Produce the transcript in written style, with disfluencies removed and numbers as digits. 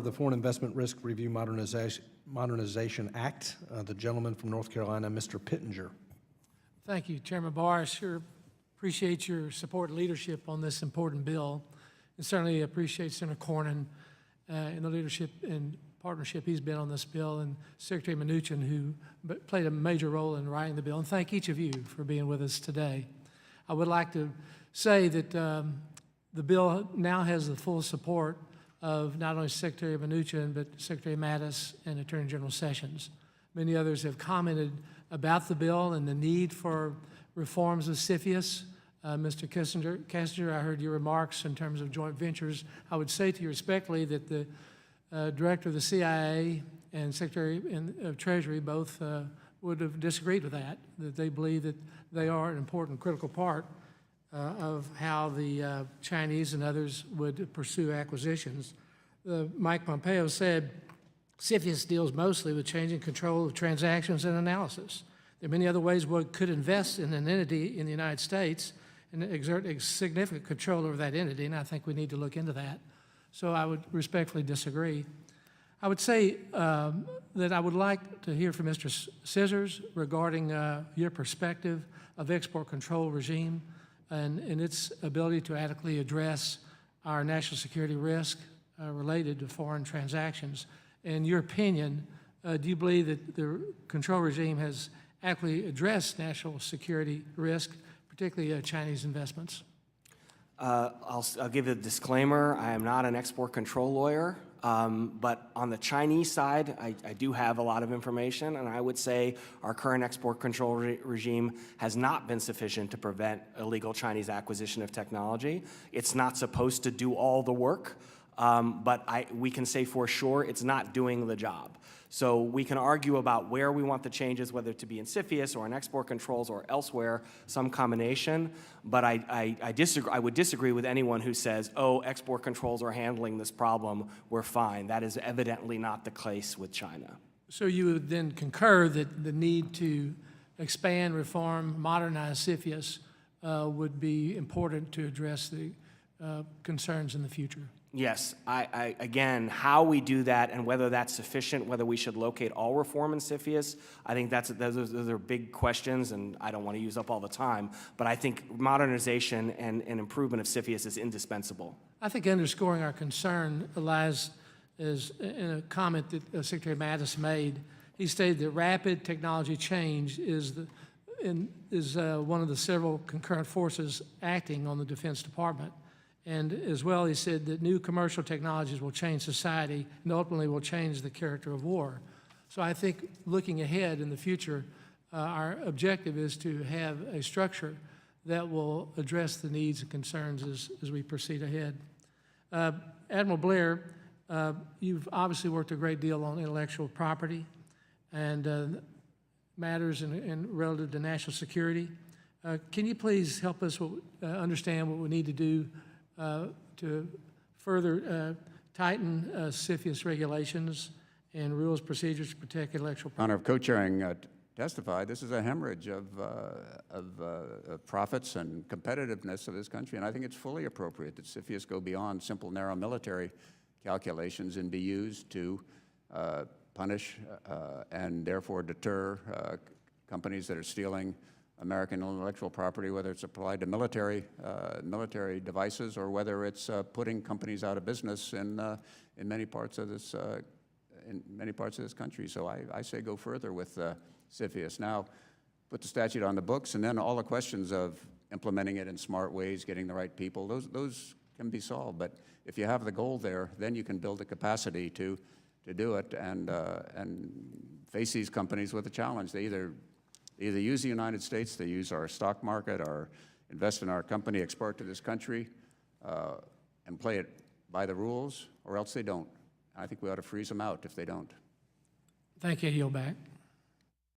the Foreign Investment Risk Review Modernization Act. The gentleman from North Carolina, Mr. Pittenger. Thank you, Chairman Barr. I sure appreciate your support and leadership on this important bill, and certainly appreciate Senator Cornyn and the leadership and partnership he's been on this bill, and Secretary Mnuchin, who played a major role in writing the bill, and thank each of you for being with us today. I would like to say that the bill now has the full support of not only Secretary Mnuchin, but Secretary Mattis and Attorney General Sessions. Many others have commented about the bill and the need for reforms of CFIUS. Mr. Kissinger, I heard your remarks in terms of joint ventures. I would say to you respectfully that the Director of the CIA and Secretary of Treasury both would have disagreed with that they believe that they are an important, critical part of how the Chinese and others would pursue acquisitions. Mike Pompeo said CFIUS deals mostly with changing control of transactions and analysis. There are many other ways one could invest in an entity in the United States and exert a significant control over that entity, and I think we need to look into that. So I would respectfully disagree. I would say that I would like to hear from Mr. Scissors regarding your perspective of export control regime and its ability to adequately address our national security risk related to foreign transactions. In your opinion, do you believe that the control regime has adequately addressed national security risk, particularly Chinese investments? I'll give a disclaimer. I am not an export control lawyer, but on the Chinese side, I do have a lot of information, and I would say our current export control regime has not been sufficient to prevent illegal Chinese acquisition of technology. It's not supposed to do all the work, but we can say for sure it's not doing the job. So we can argue about where we want the changes, whether to be in CFIUS or in export controls or elsewhere, some combination. But I would disagree with anyone who says, oh, export controls are handling this problem, we're fine. That is evidently not the case with China. So you would then concur that the need to expand, reform, modernize CFIUS would be important to address the concerns in the future? Yes, again, how we do that and whether that's sufficient, whether we should locate all reform in CFIUS, I think those are big questions, and I don't want to use up all the time, but I think modernization and improvement of CFIUS is indispensable. I think underscoring our concern lies is in a comment that Secretary Mattis made. He stated that rapid technology change is one of the several concurrent forces acting on the Defense Department. And as well, he said that new commercial technologies will change society and ultimately will change the character of war. So I think looking ahead in the future, our objective is to have a structure that will address the needs and concerns as we proceed ahead. Admiral Blair, you've obviously worked a great deal on intellectual property and matters in relative to national security. Can you please help us understand what we need to do to further tighten CFIUS regulations and rules, procedures to protect intellectual property? Honor of co-chairing testified, this is a hemorrhage of profits and competitiveness of this country, and I think it's fully appropriate that CFIUS go beyond simple, narrow military calculations and be used to punish and therefore deter companies that are stealing American intellectual property, whether it's applied to military devices or whether it's putting companies out of business in many parts of this country. So I say go further with CFIUS. Now, put the statute on the books, and then all the questions of implementing it in smart ways, getting the right people, those can be solved. But if you have the goal there, then you can build the capacity to do it and face these companies with a challenge. They either use the United States, they use our stock market, or invest in our company, export to this country, and play it by the rules, or else they don't. I think we ought to freeze them out if they don't. Thank you. I yield back.